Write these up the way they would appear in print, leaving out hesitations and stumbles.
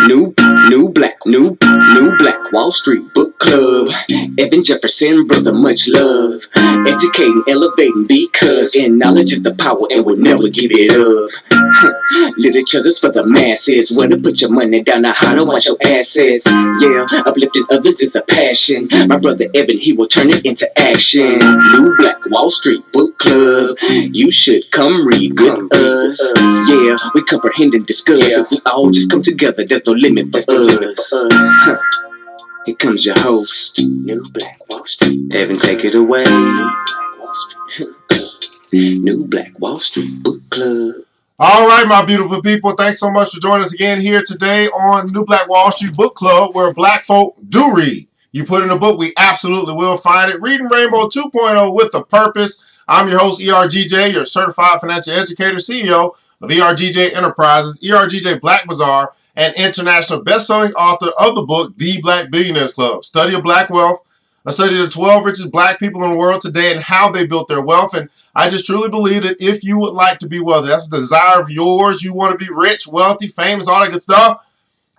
New Black Wall Street Book Club. Evan Jefferson, brother, much love. Educating, elevating, because in knowledge is the power and we'll never give it up. Literature's for the masses. Where to put your money down, now how to watch your assets. Yeah, uplifting others is a passion. My brother Evan, he will turn it into action. New Black Wall Street Book Club. You should come read with us. Yeah, we comprehend and discuss. If we all just come together, there's no limit for us. Here comes your host, New Black Wall Street. Evan, take it away. New Black Wall Street Book Club. All right, my beautiful people. Thanks so much for joining us again here today on New Black Wall Street Book Club, where black folk do read. You put in a book, we absolutely will find it. Reading Rainbow 2.0 with a purpose. I'm your host, ERGJ, your certified financial educator, CEO of ERGJ Enterprises, ERGJ Black Bazaar, and international best-selling author of the book, The Black Billionaires Club. Study of Black Wealth, a study of the 12 richest black people in the world today and how they built their wealth. And I just truly believe that if you would like to be wealthy, that's the desire of yours, you want to be rich, wealthy, famous, all that good stuff,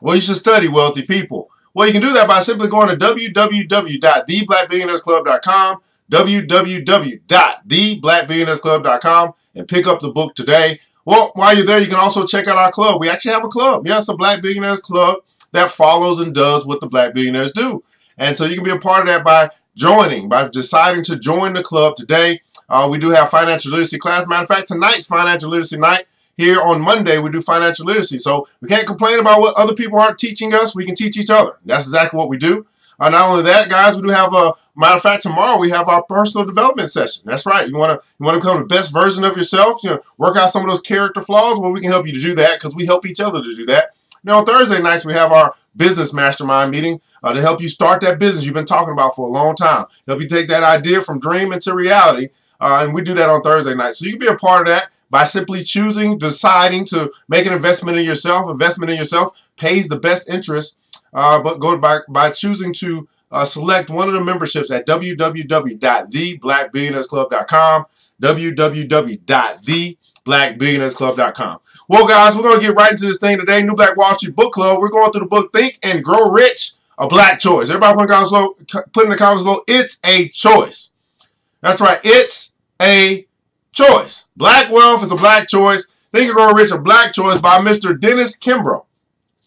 well, you should study wealthy people. Well, you can do that by simply going to www.theblackbillionairesclub.com, www.theblackbillionairesclub.com, and pick up the book today. Well, while you're there, you can also check out our club. We actually have a club. Yeah, it's a Black Billionaires Club that follows and does what the Black Billionaires do. And so you can be a part of that by joining, by deciding to join the club today. We do have financial literacy class. Matter of fact, tonight's financial literacy night. Here on Monday, we do financial literacy. So we can't complain about what other people aren't teaching us. We can teach each other. That's exactly what we do. Not only that, guys, we do have a matter of fact, tomorrow we have our personal development session. That's right. You want to become the best version of yourself, work out some of those character flaws. Well, we can help you to do that because we help each other to do that. Now, on Thursday nights, we have our business mastermind meeting to help you start that business you've been talking about for a long time. Help you take that idea from dream into reality. And we do that on Thursday nights. So you can be a part of that by simply deciding to make an investment in yourself. Investment in yourself pays the best interest. But go by choosing to select one of the memberships at www.theblackbillionairesclub.com, www.theblackbillionairesclub.com. Well, guys, we're going to get right into this thing today. New Black Wall Street Book Club. We're going through the book Think and Grow Rich, a Black Choice. Everybody put in the comments below, it's a choice. That's right, it's a choice. Black wealth is a black choice. Think and Grow Rich, a black choice by Mr. Dennis Kimbrough.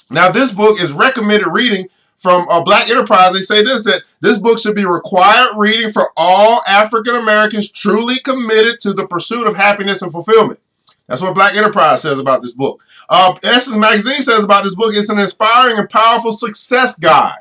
Now, this book is recommended reading from Black Enterprise. They say that this book should be required reading for all African Americans truly committed to the pursuit of happiness and fulfillment. That's what Black Enterprise says about this book. Essence Magazine says about this book, it's an inspiring and powerful success guide.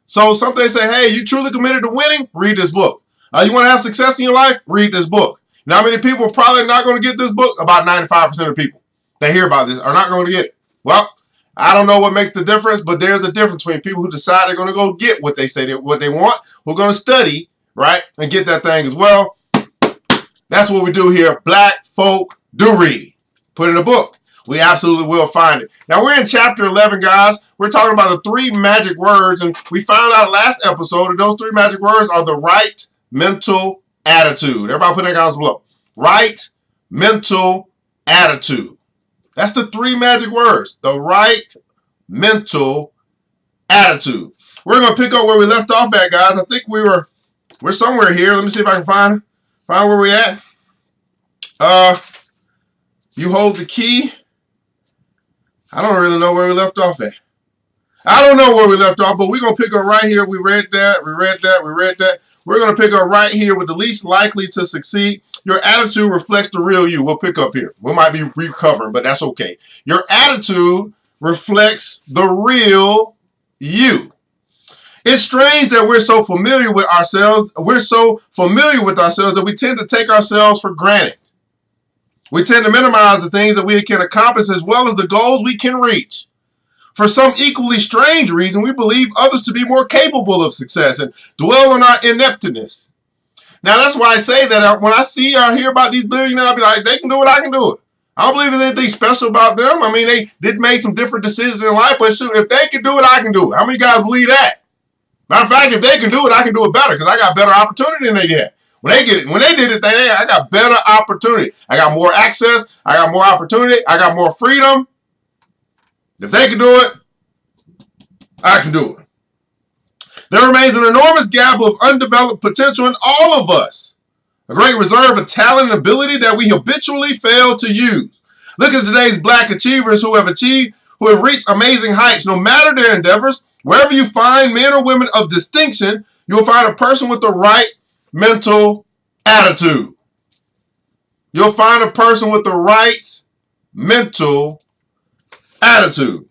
So something they say, hey, you truly committed to winning? Read this book. You want to have success in your life? Read this book. Now, how many people are probably not going to get this book? About 95% of people that hear about this are not going to get it. Well, I don't know what makes the difference, but there's a difference between people who decide they're going to go get what they say what they want, who are going to study, right, and get that thing as well. That's what we do here. Black folk do read. Put in a book. We absolutely will find it. Now, we're in chapter 11, guys. We're talking about the 3 magic words, and we found out last episode that those 3 magic words are the right mental attitude. Everybody put in the comments below. Right mental attitude. That's the 3 magic words. The right mental attitude. We're going to pick up where we left off at, guys. I think we're somewhere here. Let me see if I can find where we're at. You hold the key. I don't really know where we left off at. I don't know where we left off, but we're going to pick up right here. We read that. We're going to pick up right here with the least likely to succeed. Your attitude reflects the real you. We'll pick up here. We might be recovering, but that's okay. Your attitude reflects the real you. It's strange that we're so familiar with ourselves. We're so familiar with ourselves that we tend to take ourselves for granted. We tend to minimize the things that we can accomplish as well as the goals we can reach. For some equally strange reason, we believe others to be more capable of success and dwell on our ineptness. Now, that's why I say that when I see or hear about these billionaires, I'll be like, they can do it, I can do it. I don't believe there's anything special about them. I mean, they did make some different decisions in life, but shoot, if they can do it, I can do it. How many guys believe that? Matter of fact, if they can do it, I can do it better because I got better opportunity than they get. When they did it, I got better opportunity. I got more access. I got more opportunity. I got more freedom. If they can do it, I can do it. There remains an enormous gap of undeveloped potential in all of us. A great reserve of talent and ability that we habitually fail to use. Look at today's black achievers who have reached amazing heights. No matter their endeavors, wherever you find men or women of distinction, you'll find a person with the right mental attitude. You'll find a person with the right mental attitude.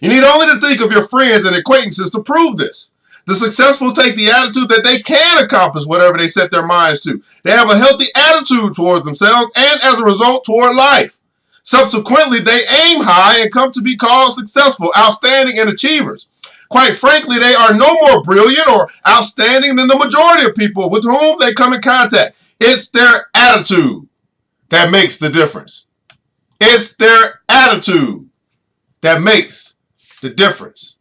You need only to think of your friends and acquaintances to prove this. The successful take the attitude that they can accomplish whatever they set their minds to. They have a healthy attitude towards themselves and, as a result, toward life. Subsequently, they aim high and come to be called successful, outstanding, and achievers. Quite frankly, they are no more brilliant or outstanding than the majority of people with whom they come in contact. It's their attitude that makes the difference. It's their attitude that makes the difference.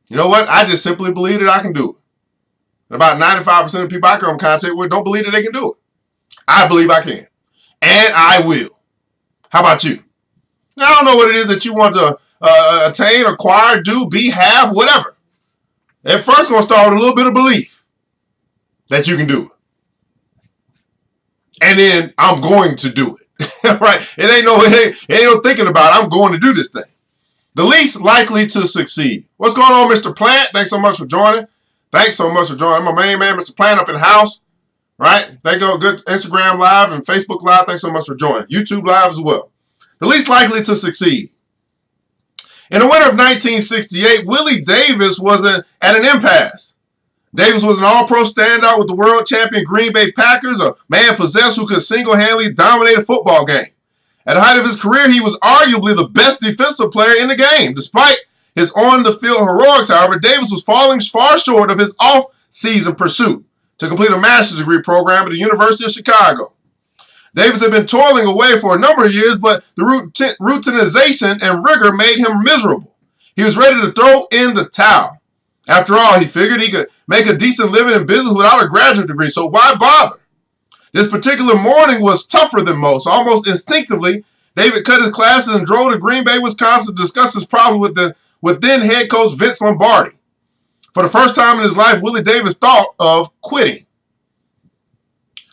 You know what? I just simply believe that I can do it. About 95% of people I come in contact with don't believe that they can do it. I believe I can. And I will. How about you? Now, I don't know what it is that you want to attain, acquire, do, be, have, whatever. At first, going to start with a little bit of belief that you can do it. And then I'm going to do it. Right? It ain't no thinking about it. I'm going to do this thing. The least likely to succeed. What's going on, Mr. Plant? Thanks so much for joining. Thanks so much for joining. My main man, Mr. Plant, up in the house. Right? Thank you. Good Instagram Live and Facebook Live. Thanks so much for joining. YouTube Live as well. The least likely to succeed. In the winter of 1968, Willie Davis was at an impasse. Davis was an all-pro standout with the world champion Green Bay Packers, a man possessed who could single-handedly dominate a football game. At the height of his career, he was arguably the best defensive player in the game. Despite his on-the-field heroics, however, Davis was falling far short of his off-season pursuit to complete a master's degree program at the University of Chicago. Davis had been toiling away for a number of years, but the routinization and rigor made him miserable. He was ready to throw in the towel. After all, he figured he could make a decent living in business without a graduate degree, so why bother? This particular morning was tougher than most. Almost instinctively, David cut his classes and drove to Green Bay, Wisconsin to discuss his problem with then head coach Vince Lombardi. For the first time in his life, Willie Davis thought of quitting.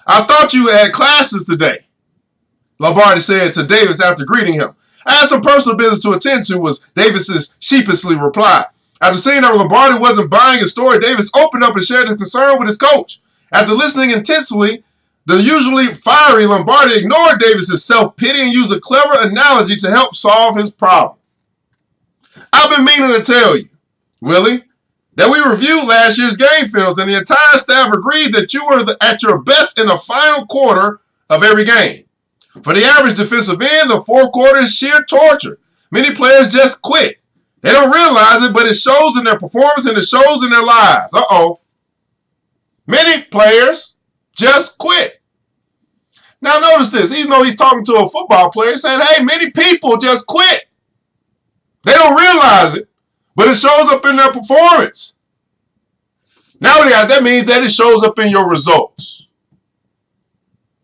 I thought you had classes today, Lombardi said to Davis after greeting him. I had some personal business to attend to, was Davis's sheepishly reply. After seeing that Lombardi wasn't buying his story, Davis opened up and shared his concern with his coach. After listening intensely, the usually fiery Lombardi ignored Davis's self-pity and used a clever analogy to help solve his problem. I've been meaning to tell you, Willie, that we reviewed last year's game films and the entire staff agreed that you were at your best in the final quarter of every game. For the average defensive end, the fourth quarter is sheer torture. Many players just quit. They don't realize it, but it shows in their performance and it shows in their lives. Many players just quit. Now notice this, even though he's talking to a football player, he's saying, hey, many people just quit. They don't realize it, but it shows up in their performance. Now that means that it shows up in your results.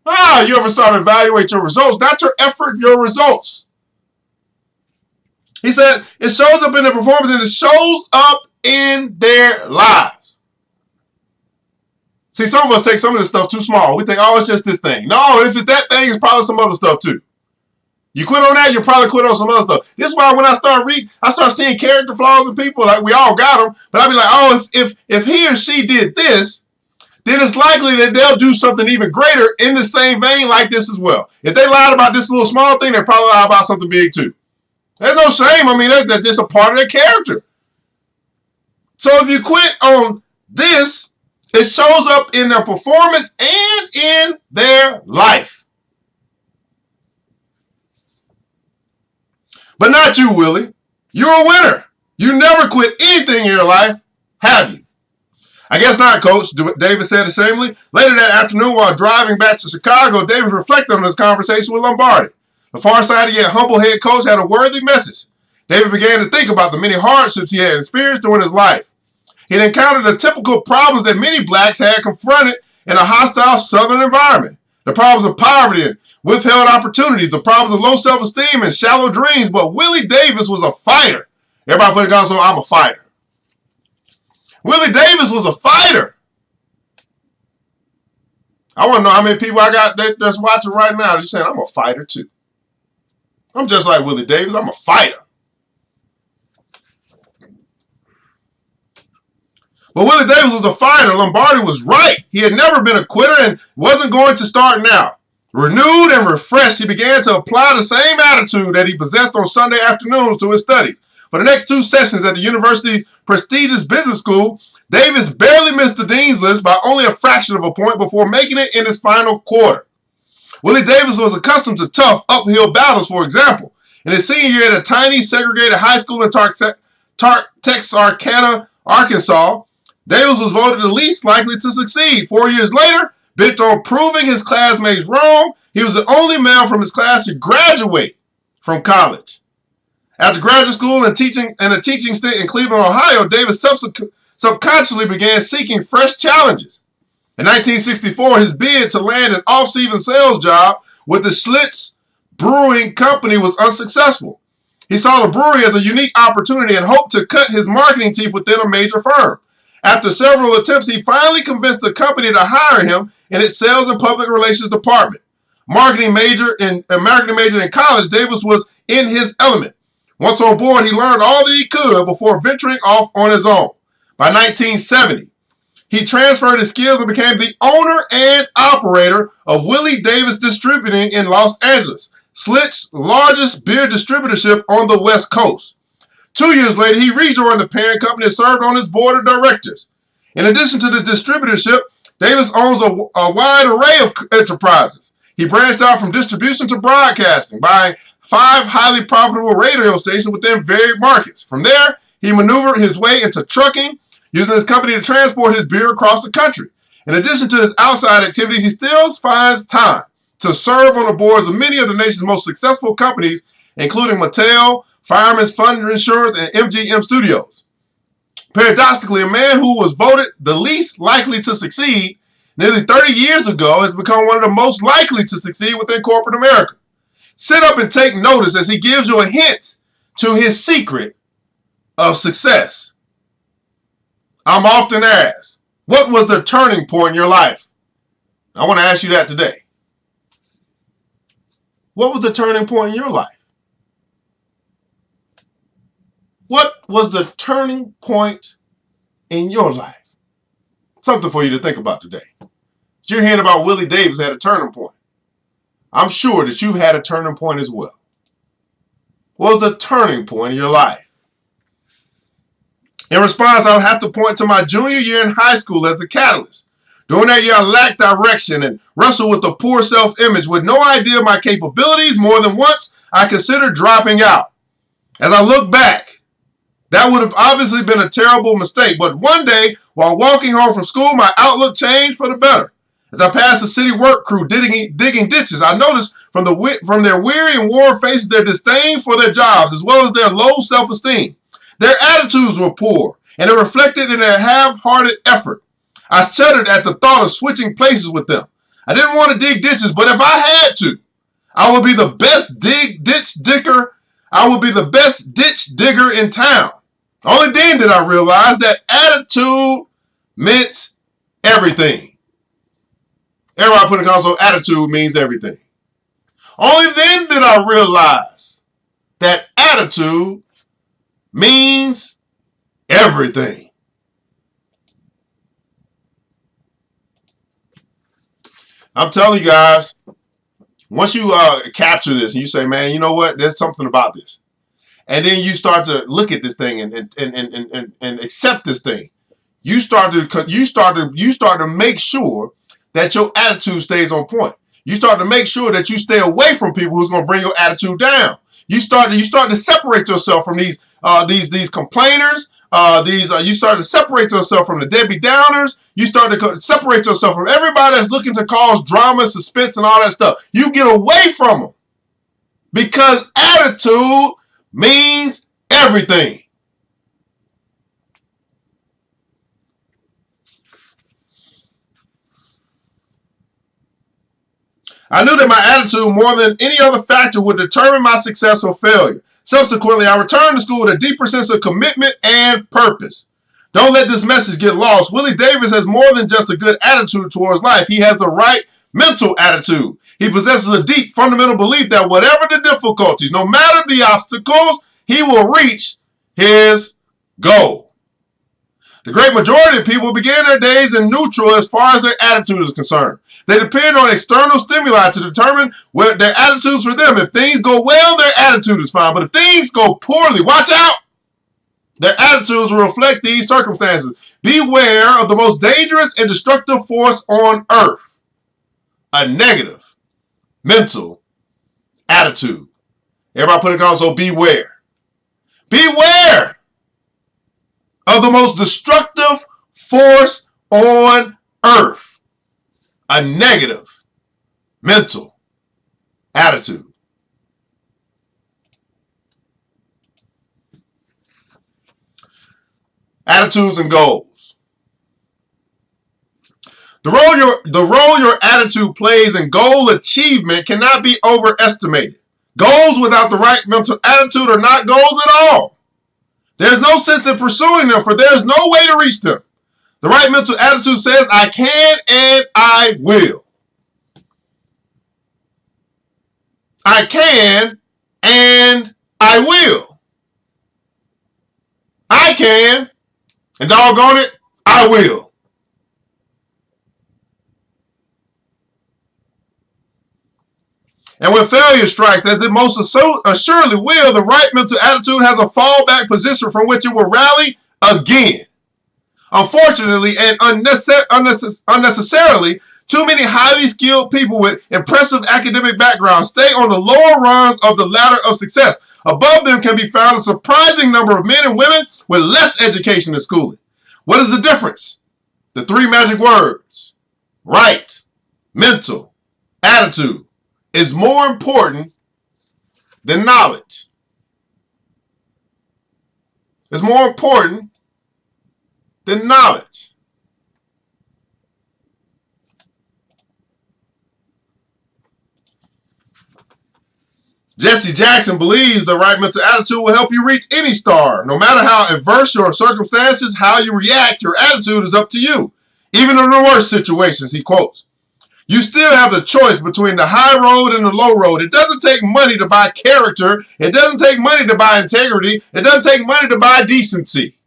You ever start to evaluate your results? Not your effort, your results. He said it shows up in their performance and it shows up in their lives. See, some of us take some of this stuff too small. We think, oh, it's just this thing. No, if it's that thing, it's probably some other stuff too. You quit on that, you'll probably quit on some other stuff. This is why when I start seeing character flaws in people, like we all got them, but I'll be like, oh, if he or she did this, then it's likely that they'll do something even greater in the same vein like this as well. If they lied about this little small thing, they probably lie about something big too. There's no shame. I mean, that's just a part of their character. So if you quit on this, it shows up in their performance and in their life. But not you, Willie. You're a winner. You never quit anything in your life, have you? I guess not, Coach, Davis said ashamedly. Later that afternoon, while driving back to Chicago, Davis reflected on his conversation with Lombardi. The far-sighted yet humble head coach had a worthy message. David began to think about the many hardships he had experienced during his life. He had encountered the typical problems that many blacks had confronted in a hostile Southern environment. The problems of poverty and withheld opportunities, the problems of low self-esteem and shallow dreams. But Willie Davis was a fighter, Everybody put in the console, I'm a fighter. Willie Davis was a fighter. I want to know how many people I got that's watching right now. They're saying, I'm a fighter too. I'm just like Willie Davis. I'm a fighter. But Willie Davis was a fighter. Lombardi was right. He had never been a quitter and wasn't going to start now. Renewed and refreshed, he began to apply the same attitude that he possessed on Sunday afternoons to his studies. For the next 2 sessions at the university's prestigious business school, Davis barely missed the dean's list by only a fraction of a point before making it in his final quarter. Willie Davis was accustomed to tough uphill battles, for example. In his senior year at a tiny segregated high school in Texarkana, Arkansas, Davis was voted the least likely to succeed. 4 years later, bent on proving his classmates wrong, he was the only male from his class to graduate from college. After graduate school and a teaching stint in Cleveland, Ohio, Davis subconsciously began seeking fresh challenges. In 1964, his bid to land an off-season sales job with the Schlitz Brewing Company was unsuccessful. He saw the brewery as a unique opportunity and hoped to cut his marketing teeth within a major firm. After several attempts, he finally convinced the company to hire him in its sales and public relations department. Marketing major in college, Davis was in his element. Once on board, he learned all that he could before venturing off on his own. By 1970, he transferred his skills and became the owner and operator of Willie Davis Distributing in Los Angeles, Schlitz's largest beer distributorship on the West Coast. 2 years later, he rejoined the parent company and served on its board of directors. In addition to the distributorship, Davis owns a wide array of enterprises. He branched out from distribution to broadcasting, buying 5 highly profitable radio stations within varied markets. From there, he maneuvered his way into trucking, using his company to transport his beer across the country. In addition to his outside activities, he still finds time to serve on the boards of many of the nation's most successful companies, including Mattel, Fireman's Fund Insurance, and MGM Studios. Paradoxically, a man who was voted the least likely to succeed nearly 30 years ago has become one of the most likely to succeed within corporate America. Sit up and take notice as he gives you a hint to his secret of success. I'm often asked, what was the turning point in your life? I want to ask you that today. What was the turning point in your life? What was the turning point in your life? Something for you to think about today. You're hearing about Willie Davis had a turning point. I'm sure that you had a turning point as well. What was the turning point in your life? In response, I'll have to point to my junior year in high school as the catalyst. During that year, I lacked direction and wrestled with a poor self-image with no idea of my capabilities. More than once, I considered dropping out. As I look back, that would have obviously been a terrible mistake. But one day, while walking home from school, my outlook changed for the better. As I passed the city work crew digging ditches, I noticed from their weary and worn faces their disdain for their jobs, as well as their low self-esteem. Their attitudes were poor, and it reflected in their half-hearted effort. I shuddered at the thought of switching places with them. I didn't want to dig ditches, but if I had to, I would be the best ditch digger. I would be the best ditch digger in town. Only then did I realize that attitude meant everything. Everybody put in the console, attitude means everything. Only then did I realize that attitude means everything. I'm telling you guys, once you capture this and you say, man, you know what, there's something about this. And then you start to look at this thing and accept this thing. You start to make sure that your attitude stays on point. You start to make sure that you stay away from people who's going to bring your attitude down. You start to separate yourself from these complainers. You start to separate yourself from the Debbie Downers. You start to separate yourself from everybody that's looking to cause drama, suspense, and all that stuff. You get away from them because attitude means everything. I knew that my attitude, more than any other factor, would determine my success or failure. Subsequently, I returned to school with a deeper sense of commitment and purpose. Don't let this message get lost. Willie Davis has more than just a good attitude towards life. He has the right mental attitude. He possesses a deep fundamental belief that whatever the difficulties, no matter the obstacles, he will reach his goal. The great majority of people begin their days in neutral as far as their attitude is concerned. They depend on external stimuli to determine what their attitudes for them. If things go well, their attitude is fine. But if things go poorly, watch out. Their attitudes will reflect these circumstances. Beware of the most dangerous and destructive force on earth. A negative mental attitude. Everybody put it on, so beware. Beware of the most destructive force on earth. A negative mental attitude. Attitudes and goals. The role your attitude plays in goal achievement cannot be overestimated. Goals without the right mental attitude are not goals at all. There's no sense in pursuing them, for there's no way to reach them. The right mental attitude says, I can and I will. I can and I will. I can, and doggone it, I will. And when failure strikes, as it most assuredly will, the right mental attitude has a fallback position from which it will rally again. Unfortunately and unnecessarily, too many highly skilled people with impressive academic backgrounds stay on the lower rungs of the ladder of success. Above them can be found a surprising number of men and women with less education and schooling. What is the difference? The three magic words: right mental attitude is more important than knowledge. It's more important than knowledge. Jesse Jackson believes the right mental attitude will help you reach any star. No matter how adverse your circumstances, how you react, your attitude is up to you. Even in the worst situations, he quotes. You still have the choice between the high road and the low road. It doesn't take money to buy character. It doesn't take money to buy integrity. It doesn't take money to buy decency.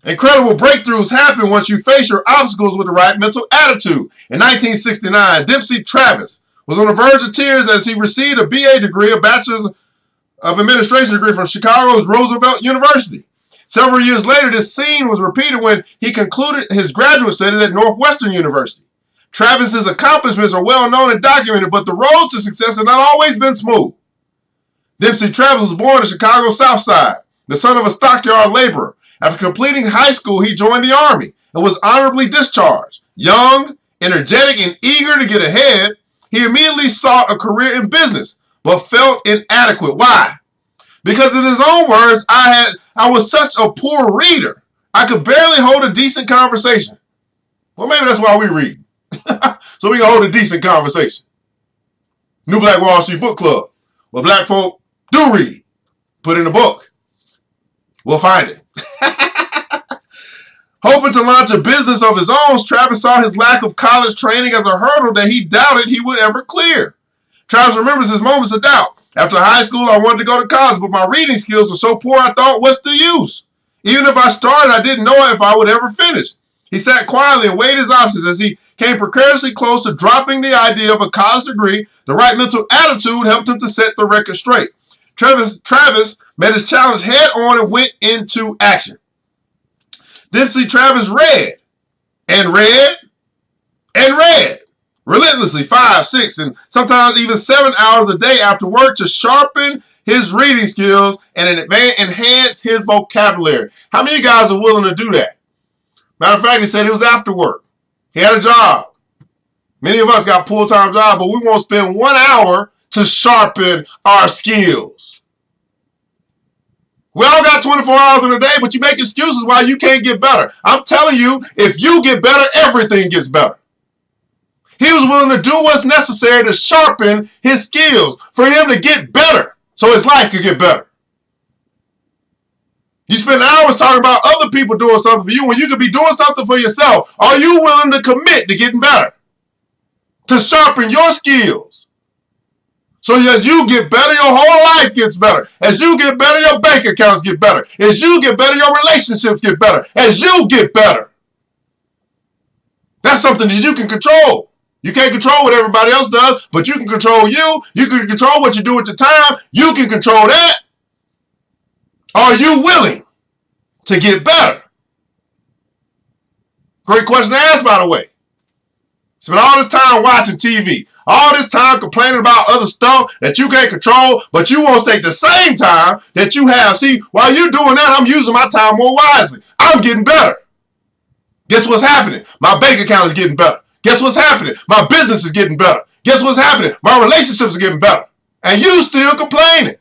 Incredible breakthroughs happen once you face your obstacles with the right mental attitude. In 1969, Dempsey Travis was on the verge of tears as he received a BA degree, a Bachelor's of Administration degree from Chicago's Roosevelt University. Several years later, this scene was repeated when he concluded his graduate studies at Northwestern University. Travis's accomplishments are well known and documented, but the road to success has not always been smooth. Dempsey Travis was born in Chicago's South Side, the son of a stockyard laborer. After completing high school, he joined the Army and was honorably discharged. Young, energetic, and eager to get ahead, he immediately sought a career in business, but felt inadequate. Why? Because in his own words, I was such a poor reader, I could barely hold a decent conversation. Well, maybe that's why we read. So we can hold a decent conversation. New Black Wall Street Book Club. Well, black folk do read. Put in a book. We'll find it. Hoping to launch a business of his own, Travis saw his lack of college training as a hurdle that he doubted he would ever clear. Travis remembers his moments of doubt. After high school, I wanted to go to college, but my reading skills were so poor I thought, what's the use? Even if I started, I didn't know if I would ever finish. He sat quietly and weighed his options as he came precariously close to dropping the idea of a college degree. The right mental attitude helped him to set the record straight. Travis met his challenge head on and went into action. Dempsey Travis read and read and read relentlessly 5, 6, and sometimes even 7 hours a day after work to sharpen his reading skills and enhance his vocabulary. How many of you guys are willing to do that? Matter of fact, he said he was after work. He had a job. Many of us got full-time jobs, but we won't spend 1 hour to sharpen our skills. We all got 24 hours in a day, but you make excuses why you can't get better. I'm telling you, if you get better, everything gets better. He was willing to do what's necessary to sharpen his skills, for him to get better, so his life could get better. You spend hours talking about other people doing something for you when you could be doing something for yourself. Are you willing to commit to getting better? To sharpen your skills? So as you get better, your whole life gets better. As you get better, your bank accounts get better. As you get better, your relationships get better. As you get better. That's something that you can control. You can't control what everybody else does, but you can control you. You can control what you do with your time. You can control that. Are you willing to get better? Great question to ask, by the way. Spend all this time watching TV, all this time complaining about other stuff that you can't control, but you won't take the same time that you have. See, while you're doing that, I'm using my time more wisely. I'm getting better. Guess what's happening? My bank account is getting better. Guess what's happening? My business is getting better. Guess what's happening? My relationships are getting better. And you still complaining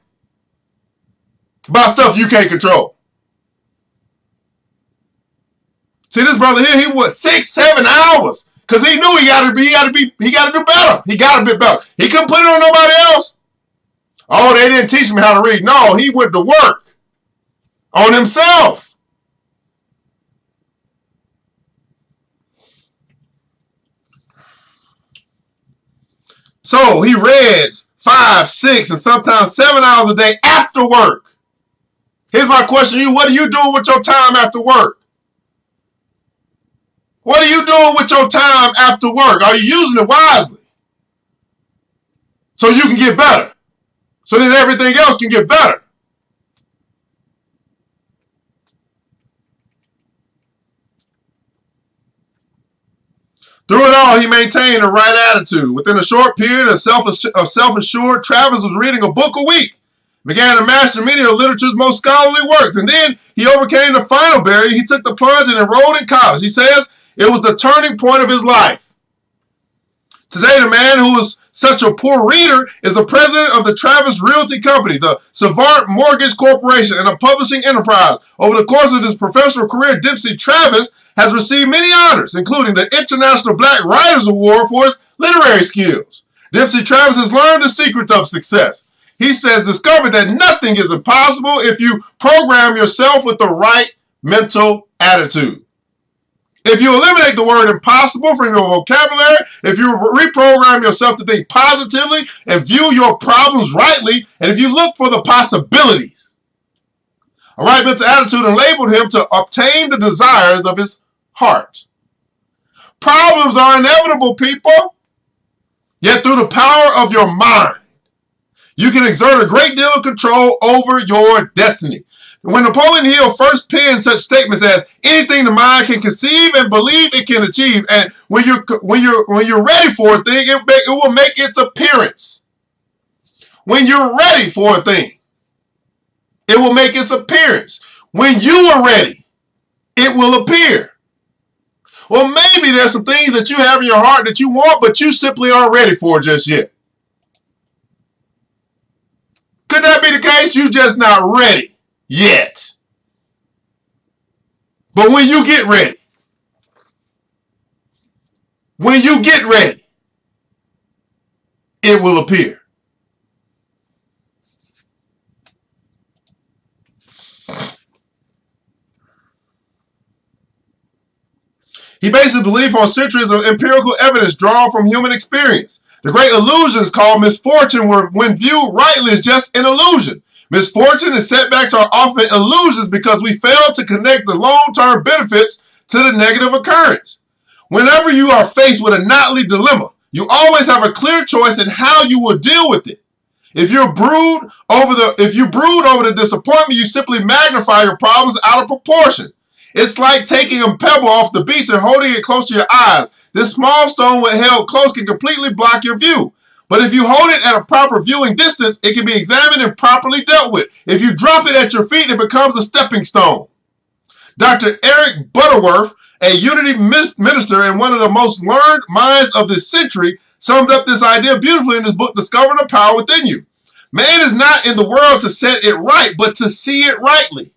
about stuff you can't control. See, this brother here, he was 6-7 hours because he knew he got to do better. He got to be better. He couldn't put it on nobody else. Oh, they didn't teach me how to read. No, he went to work on himself. So he read 5, 6, and sometimes 7 hours a day after work. Here's my question to you. What are you doing with your time after work? What are you doing with your time after work? Are you using it wisely? So you can get better. So that everything else can get better. Through it all, he maintained a right attitude. Within a short period of self-assured, Travis was reading a book a week, began to master many of literature's most scholarly works, and then he overcame the final barrier. He took the plunge and enrolled in college. He says it was the turning point of his life. Today, the man who is such a poor reader is the president of the Travis Realty Company, the Savart Mortgage Corporation, and a publishing enterprise. Over the course of his professional career, Dipsy Travis has received many honors, including the International Black Writers Award for his literary skills. Dipsy Travis has learned the secrets of success. He says, discovered that nothing is impossible if you program yourself with the right mental attitude. If you eliminate the word impossible from your vocabulary, if you reprogram yourself to think positively and view your problems rightly, and if you look for the possibilities, a right mental attitude enabled him to obtain the desires of his heart. Problems are inevitable, people. Yet through the power of your mind, you can exert a great deal of control over your destiny. When Napoleon Hill first penned such statements as anything the mind can conceive and believe it can achieve, and when you're ready for a thing, it will make its appearance. When you're ready for a thing, it will make its appearance. When you are ready, it will appear. Well, maybe there's some things that you have in your heart that you want, but you simply aren't ready for just yet. Could that be the case? You're just not ready yet. But when you get ready, it will appear. He based his belief on centuries of empirical evidence drawn from human experience. The great illusions called misfortune were, when viewed rightly, is just an illusion. Misfortune and setbacks are often illusions because we fail to connect the long-term benefits to the negative occurrence. Whenever you are faced with a knotty dilemma, you always have a clear choice in how you will deal with it. If you brood over the disappointment, you simply magnify your problems out of proportion. It's like taking a pebble off the beach and holding it close to your eyes. This small stone, when held close, can completely block your view. But if you hold it at a proper viewing distance, it can be examined and properly dealt with. If you drop it at your feet, it becomes a stepping stone. Dr. Eric Butterworth, a Unity minister and one of the most learned minds of this century, summed up this idea beautifully in his book, Discovering the Power Within You. Man is not in the world to set it right, but to see it rightly.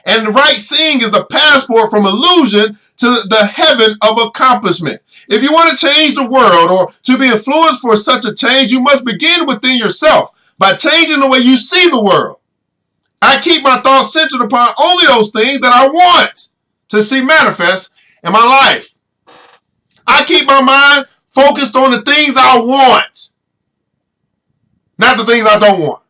And the right seeing is the passport from illusion to the heaven of accomplishment. If you want to change the world or to be influenced for such a change, you must begin within yourself by changing the way you see the world. I keep my thoughts centered upon only those things that I want to see manifest in my life. I keep my mind focused on the things I want, not the things I don't want.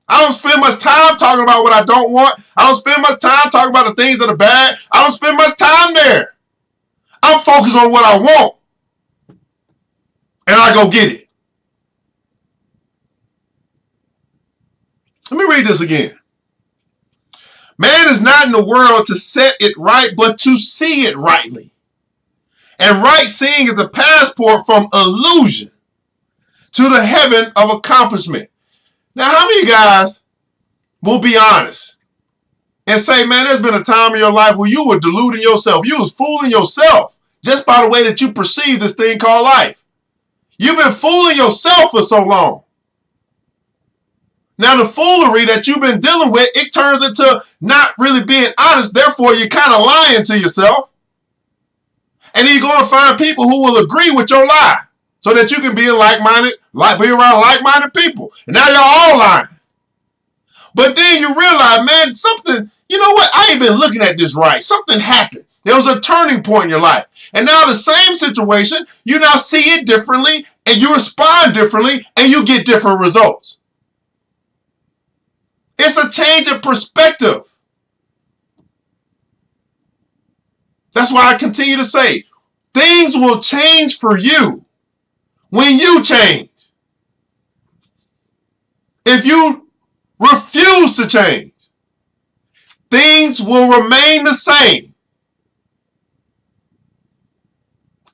I don't spend much time talking about what I don't want. I don't spend much time talking about the things that are bad. I don't spend much time there. I'm focused on what I want, and I go get it. Let me read this again. Man is not in the world to set it right, but to see it rightly. And right seeing is the passport from illusion to the heaven of accomplishment. Now, how many of you guys will be honest and say, man, there's been a time in your life where you were deluding yourself. You was fooling yourself just by the way that you perceive this thing called life. You've been fooling yourself for so long. Now, the foolery that you've been dealing with, it turns into not really being honest. Therefore, you're kind of lying to yourself. And then you go and find people who will agree with your lie so that you can be like-minded, be around like-minded people. And now you're all lying. But then you realize, man, something, you know what? I ain't been looking at this right. Something happened. There was a turning point in your life. And now the same situation, you now see it differently and you respond differently and you get different results. It's a change of perspective. That's why I continue to say, things will change for you when you change. If you refuse to change, things will remain the same.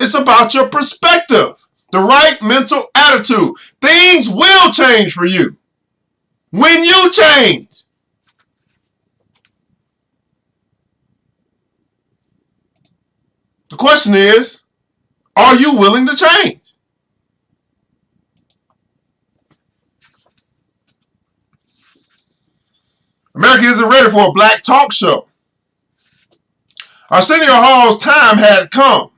It's about your perspective, the right mental attitude. Things will change for you when you change. The question is, are you willing to change? America isn't ready for a black talk show. Arsenio Hall's time had come.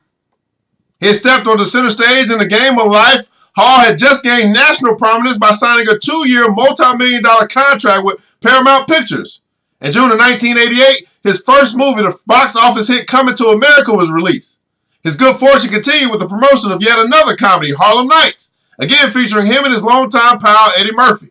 He had stepped on the center stage in the game of life. Hall had just gained national prominence by signing a 2-year, multi-million-dollar contract with Paramount Pictures. In June of 1988, his first movie, the box office hit Coming to America, was released. His good fortune continued with the promotion of yet another comedy, Harlem Nights, again featuring him and his longtime pal, Eddie Murphy.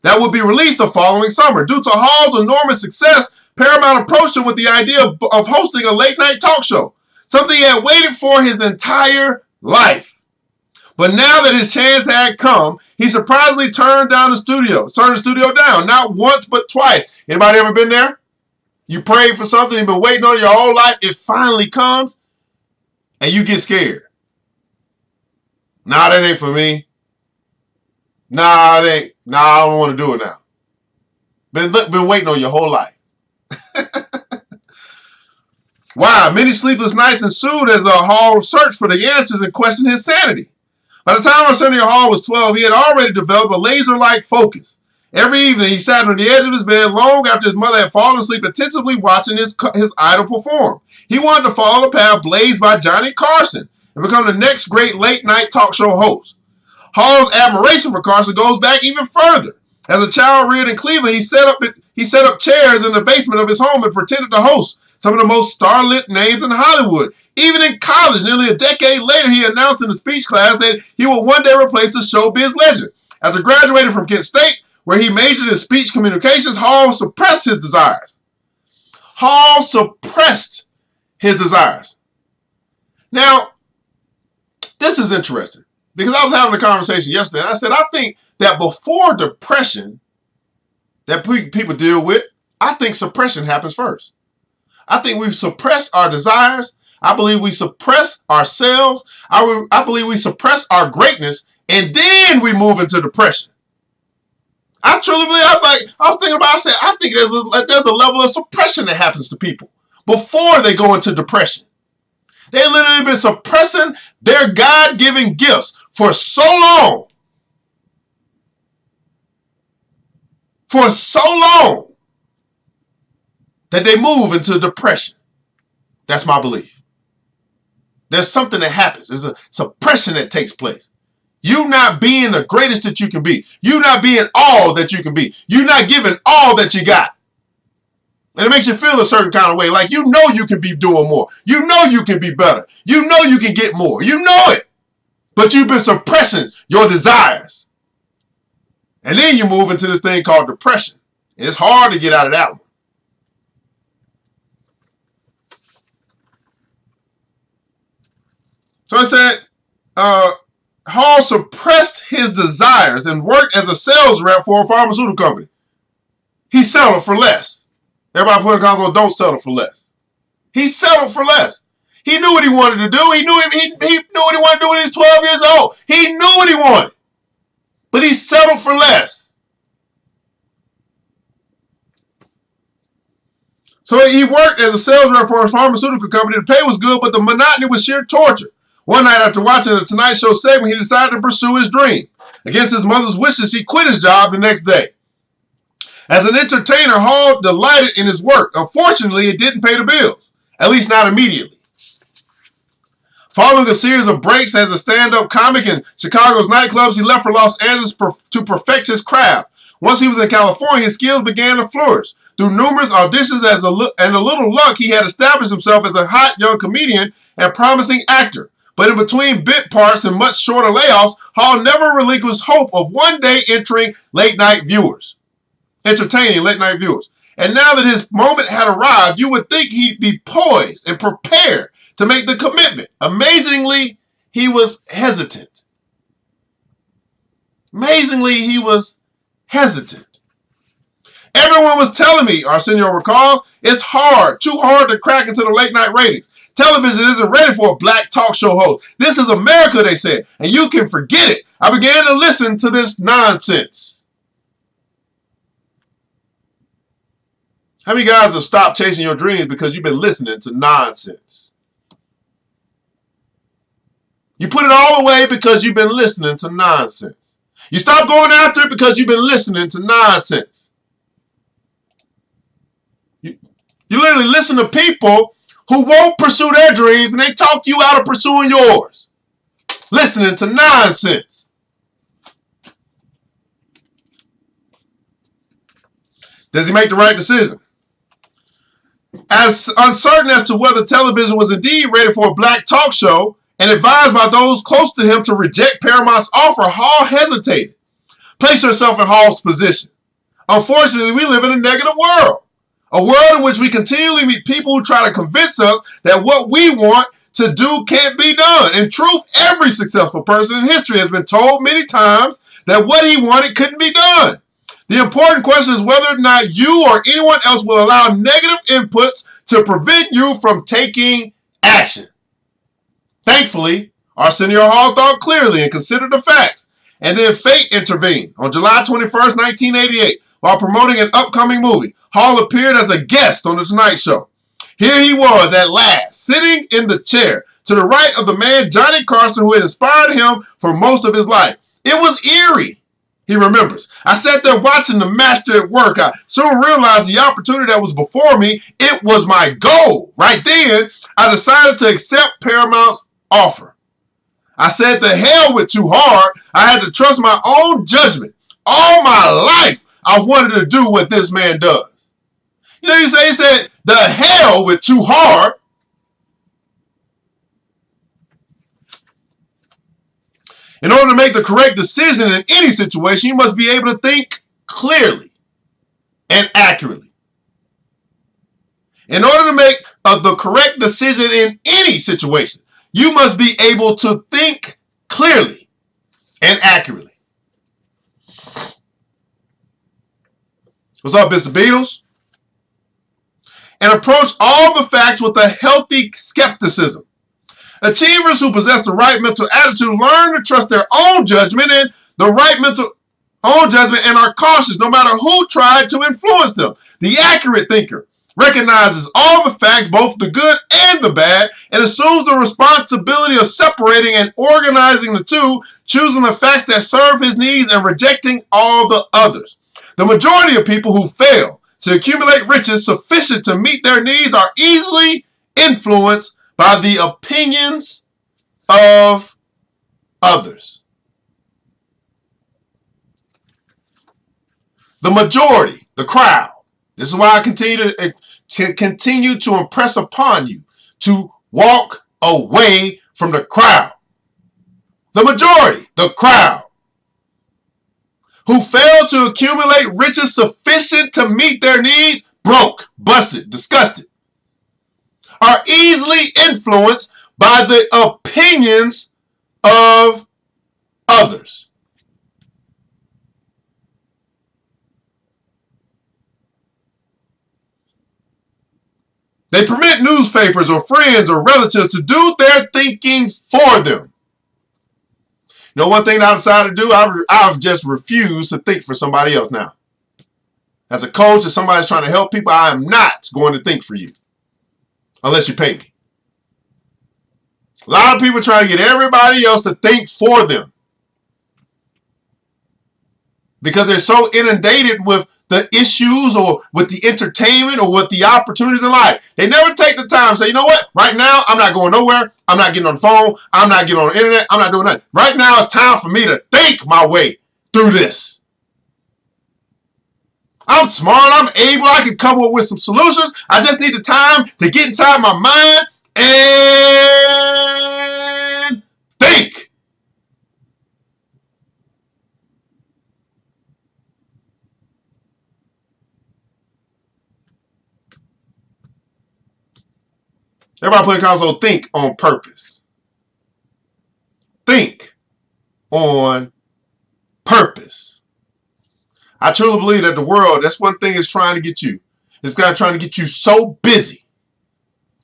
That would be released the following summer. Due to Hall's enormous success, Paramount approached him with the idea of hosting a late-night talk show, something he had waited for his entire life. But now that his chance had come, he surprisingly turned the studio down, not once but twice. Anybody ever been there? You prayed for something, you've been waiting on it your whole life, it finally comes, and you get scared. Nah, that ain't for me. Nah, it ain't. Nah, I don't want to do it now. Been waiting on your whole life. Wow, many sleepless nights ensued as Hall searched for the answers and questioned his sanity. By the time Arsenio Hall was 12, he had already developed a laser-like focus. Every evening, he sat on the edge of his bed long after his mother had fallen asleep, attentively watching his idol perform. He wanted to follow the path blazed by Johnny Carson and become the next great late-night talk show host. Hall's admiration for Carson goes back even further. As a child reared in Cleveland, he set up chairs in the basement of his home and pretended to host some of the most starlit names in Hollywood. Even in college, nearly a decade later, he announced in a speech class that he would one day replace the showbiz legend. After graduating from Kent State, where he majored in speech communications, Hall suppressed his desires. Now, this is interesting because I was having a conversation yesterday, and I said, I think that before depression that people deal with, I think suppression happens first. I think we suppress our desires. I believe we suppress ourselves. I believe we suppress our greatness, and then we move into depression. I truly believe, I think there's a level of suppression that happens to people before they go into depression. They've literally been suppressing their God-given gifts for so long. That they move into depression. That's my belief. there's something that happens. There's a suppression that takes place. You not being the greatest that you can be. You not being all that you can be. You not giving all that you got. And it makes you feel a certain kind of way. Like you know you can be doing more. You know you can be better. You know you can get more. You know it. But you've been suppressing your desires. And then you move into this thing called depression. And it's hard to get out of that one. So I said, Hall suppressed his desires and worked as a sales rep for a pharmaceutical company. He settled for less. Everybody put in console, don't settle for less. He settled for less. He knew what he wanted to do. He knew what he wanted to do when he was 12 years old. He knew what he wanted. But he settled for less. So he worked as a sales rep for a pharmaceutical company. The pay was good, but the monotony was sheer torture. One night after watching the Tonight Show segment, he decided to pursue his dream. Against his mother's wishes, he quit his job the next day. As an entertainer, Hall delighted in his work. Unfortunately, it didn't pay the bills, at least not immediately. Following a series of breaks as a stand-up comic in Chicago's nightclubs, he left for Los Angeles to perfect his craft. Once he was in California, his skills began to flourish. Through numerous auditions and a little luck, he had established himself as a hot young comedian and promising actor. But in between bit parts and much shorter layoffs, Hall never relinquished hope of one day entertaining late-night viewers. And now that his moment had arrived, you would think he'd be poised and prepared to make the commitment. Amazingly, he was hesitant. Everyone was telling me, Arsenio recalls, it's too hard to crack into the late-night ratings. Television isn't ready for a black talk show host. This is America, they said, and you can forget it. I began to listen to this nonsense. How many guys have stopped chasing your dreams because you've been listening to nonsense? You put it all away because you've been listening to nonsense. You stop going after it because you've been listening to nonsense. You literally listen to people who won't pursue their dreams and they talk you out of pursuing yours. Listening to nonsense. Does he make the right decision? As uncertain as to whether television was indeed ready for a black talk show and advised by those close to him to reject Paramount's offer, Hall hesitated. Place yourself in Hall's position. Unfortunately, we live in a negative world. A world in which we continually meet people who try to convince us that what we want to do can't be done. In truth, every successful person in history has been told many times that what he wanted couldn't be done. The important question is whether or not you or anyone else will allow negative inputs to prevent you from taking action. Thankfully, Arsenio Hall thought clearly and considered the facts. And then fate intervened. On July 21st, 1988, while promoting an upcoming movie, Hall appeared as a guest on The Tonight Show. Here he was at last, sitting in the chair to the right of the man Johnny Carson who had inspired him for most of his life. It was eerie, he remembers. I sat there watching the master at work. I soon realized the opportunity that was before me. It was my goal. Right then, I decided to accept Paramount's offer. I said the hell with Too Hard. I had to trust my own judgment. All my life, I wanted to do what this man does. You know, he said, the hell with Too Hard. In order to make the correct decision in any situation, you must be able to think clearly and accurately. In order to make the correct decision in any situation, you must be able to think clearly and accurately. What's up, Mr. Beatles? And approach all the facts with a healthy skepticism. Achievers who possess the right mental attitude learn to trust their own judgment and are cautious no matter who tried to influence them. The accurate thinker recognizes all the facts, both the good and the bad, and assumes the responsibility of separating and organizing the two, choosing the facts that serve his needs and rejecting all the others. The majority of people who fail to accumulate riches sufficient to meet their needs are easily influenced by the opinions of others. The majority, the crowd. This is why I continue to impress upon you to walk away from the crowd. The majority, the crowd, who fail to accumulate riches sufficient to meet their needs, broke, busted, disgusted, are easily influenced by the opinions of others. They permit newspapers or friends or relatives to do their thinking for them. You know, one thing I decided to do, I've just refused to think for somebody else now. As a coach, if somebody's trying to help people, I am not going to think for you. Unless you pay me. A lot of people try to get everybody else to think for them. Because they're so inundated with the issues or with the entertainment or with the opportunities in life. They never take the time to say, you know what? Right now, I'm not going nowhere. I'm not getting on the phone. I'm not getting on the internet. I'm not doing nothing. Right now, it's time for me to think my way through this. I'm smart. I'm able. I can come up with some solutions. I just need the time to get inside my mind and think. Everybody put in console, think on purpose. Think on purpose. I truly believe that the world, that's one thing it's trying to get you. It's trying to get you so busy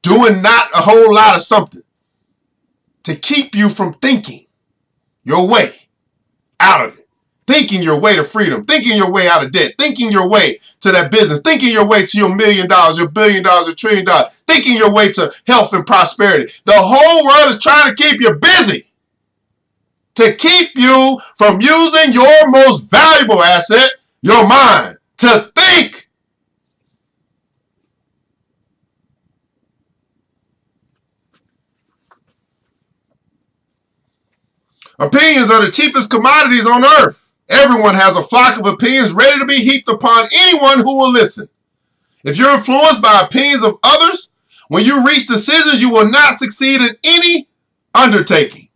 doing not a whole lot of something to keep you from thinking your way out of it. Thinking your way to freedom, thinking your way out of debt, thinking your way to that business, thinking your way to your $1 million, your $1 billion, your $1 trillion, thinking your way to health and prosperity. The whole world is trying to keep you busy, to keep you from using your most valuable asset, your mind, to think. Opinions are the cheapest commodities on earth. Everyone has a flock of opinions ready to be heaped upon anyone who will listen. If you're influenced by opinions of others, when you reach decisions, you will not succeed in any undertaking.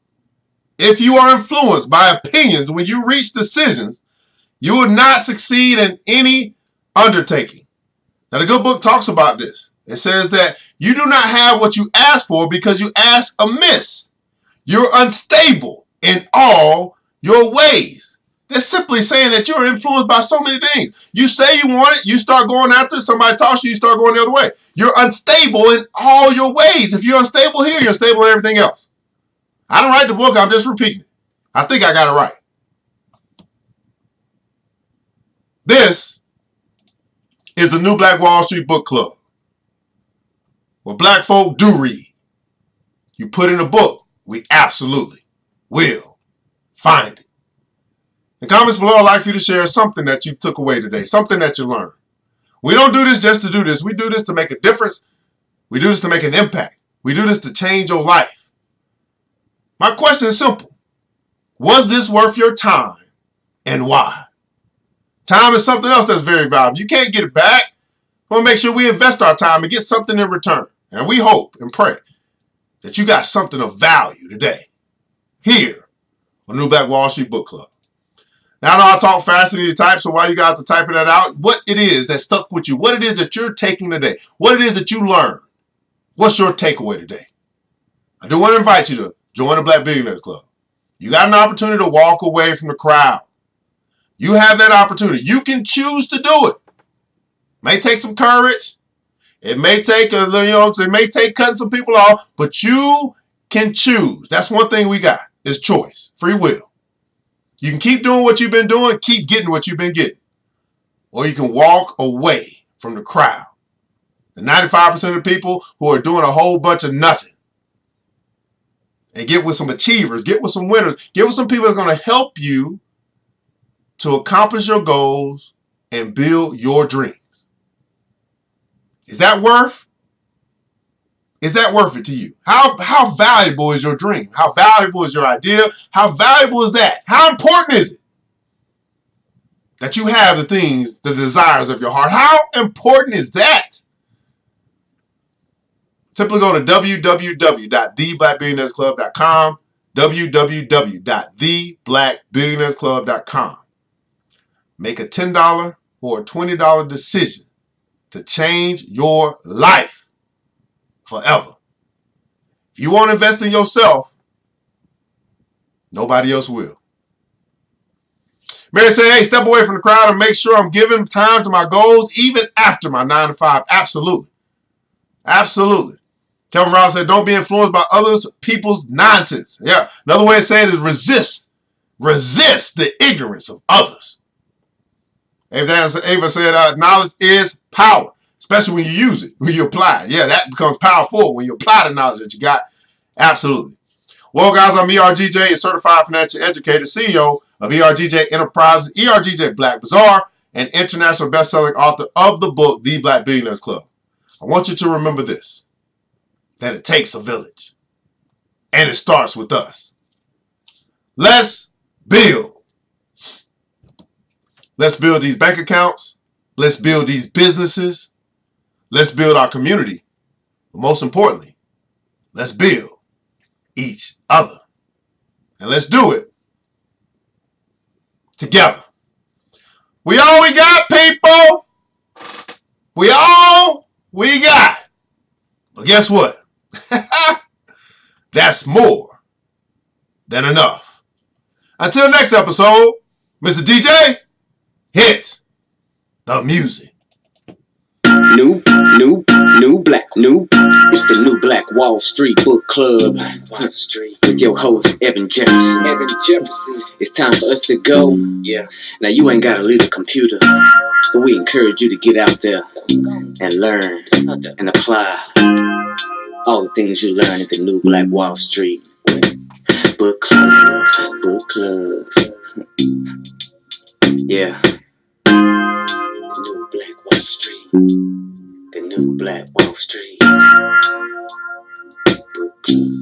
If you are influenced by opinions, when you reach decisions, you will not succeed in any undertaking. Now, the good book talks about this. It says that you do not have what you ask for because you ask amiss. You're unstable in all your ways. They're simply saying that you're influenced by so many things. You say you want it, you start going after it, somebody talks to you, you start going the other way. You're unstable in all your ways. If you're unstable here, you're unstable in everything else. I didn't write the book, I'm just repeating it. I think I got it right. This is the New Black Wall Street Book Club, where black folk do read. You put in a book, we absolutely will find it. In the comments below, I'd like for you to share something that you took away today, something that you learned. We don't do this just to do this. We do this to make a difference. We do this to make an impact. We do this to change your life. My question is simple. Was this worth your time and why? Time is something else that's very valuable. You can't get it back. We want to make sure we invest our time and get something in return. And we hope and pray that you got something of value today here on New Black Wall Street Book Club. Now, I know I talk faster than you type, so while you guys are typing that out, what it is that stuck with you, what it is that you're taking today, what it is that you learned, what's your takeaway today? I do want to invite you to join the Black Billionaires Club. You got an opportunity to walk away from the crowd. You have that opportunity. You can choose to do it. May take some courage. It may take it may take cutting some people off, but you can choose. That's one thing we got is choice, free will. You can keep doing what you've been doing, keep getting what you've been getting. Or you can walk away from the crowd. The 95% of the people who are doing a whole bunch of nothing. And get with some achievers, get with some winners, get with some people that's going to help you to accomplish your goals and build your dreams. Is that worth Is that worth it to you? How valuable is your dream? How valuable is your idea? How valuable is that? How important is it that you have the things, the desires of your heart? How important is that? Simply go to www.theblackbillionairesclub.com, www.theblackbillionairesclub.com. Make a $10 or a $20 decision to change your life forever. If you won't invest in yourself, nobody else will. Mary said, hey, step away from the crowd and make sure I'm giving time to my goals even after my 9 to 5. Absolutely. Absolutely. Kevin Ross said, don't be influenced by others people's nonsense. Yeah. Another way of saying it is resist. Resist the ignorance of others. Ava said, knowledge is power, especially when you use it, when you apply it. Yeah, that becomes powerful when you apply the knowledge that you got. Absolutely. Well, guys, I'm ERGJ, a certified financial educator, CEO of ERGJ Enterprises, ERGJ Black Bazaar, and international best-selling author of the book, The Black Billionaires Club. I want you to remember this, that it takes a village, and it starts with us. Let's build. Let's build these bank accounts. Let's build these businesses. Let's build our community. But most importantly, let's build each other. And let's do it together. We all we got, people. We all we got. But guess what? That's more than enough. Until next episode, Mr. DJ, hit the music. New black. It's the New Black Wall Street Book Club. Wall Street. With your host, Evan Jefferson. It's time for us to go. Yeah. Now, you ain't got to leave the computer, but we encourage you to get out there and learn and apply all the things you learn at the New Black Wall Street Book Club. Yeah. New Black Wall Street. The New Black Wall Street Book Club.